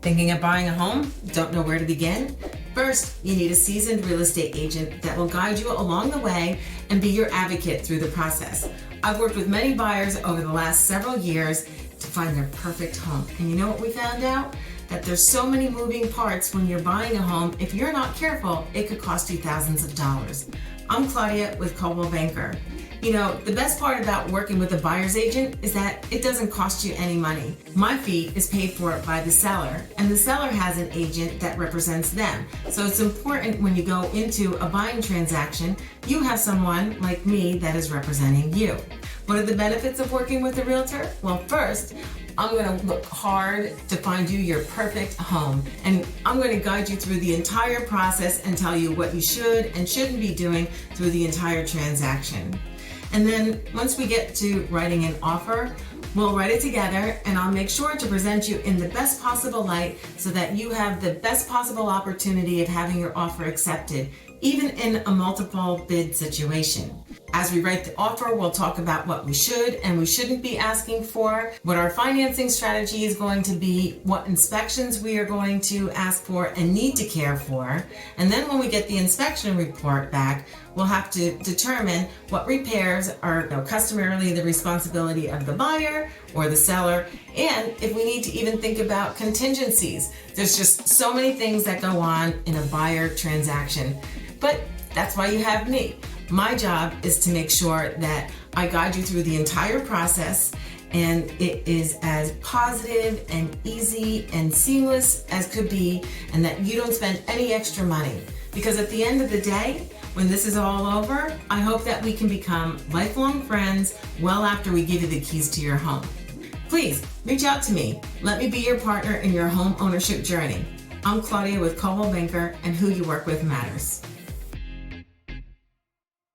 Thinking of buying a home? Don't know where to begin? First, you need a seasoned real estate agent that will guide you along the way and be your advocate through the process. I've worked with many buyers over the last several years to find their perfect home. And you know what we found out? That there's so many moving parts when you're buying a home. If you're not careful, it could cost you thousands of dollars. I'm Claudia with Homebuying. You know, the best part about working with a buyer's agent is that it doesn't cost you any money. My fee is paid for by the seller, and the seller has an agent that represents them. So it's important when you go into a buying transaction, you have someone like me that is representing you. What are the benefits of working with a realtor? Well, first, I'm going to look hard to find you your perfect home. And I'm going to guide you through the entire process and tell you what you should and shouldn't be doing through the entire transaction. And then once we get to writing an offer, we'll write it together and I'll make sure to present you in the best possible light so that you have the best possible opportunity of having your offer accepted, even in a multiple bid situation. As we write the offer, we'll talk about what we should and we shouldn't be asking for, what our financing strategy is going to be, what inspections we are going to ask for and need to care for. And then when we get the inspection report back, we'll have to determine what repairs are customarily the responsibility of the buyer or the seller, and if we need to even think about contingencies. There's just so many things that go on in a buyer transaction. But that's why you have me. My job is to make sure that I guide you through the entire process and it is as positive and easy and seamless as could be, and that you don't spend any extra money. Because at the end of the day, when this is all over, I hope that we can become lifelong friends well after we give you the keys to your home. Please reach out to me. Let me be your partner in your home ownership journey. I'm Claudia with Homebuying, and who you work with matters.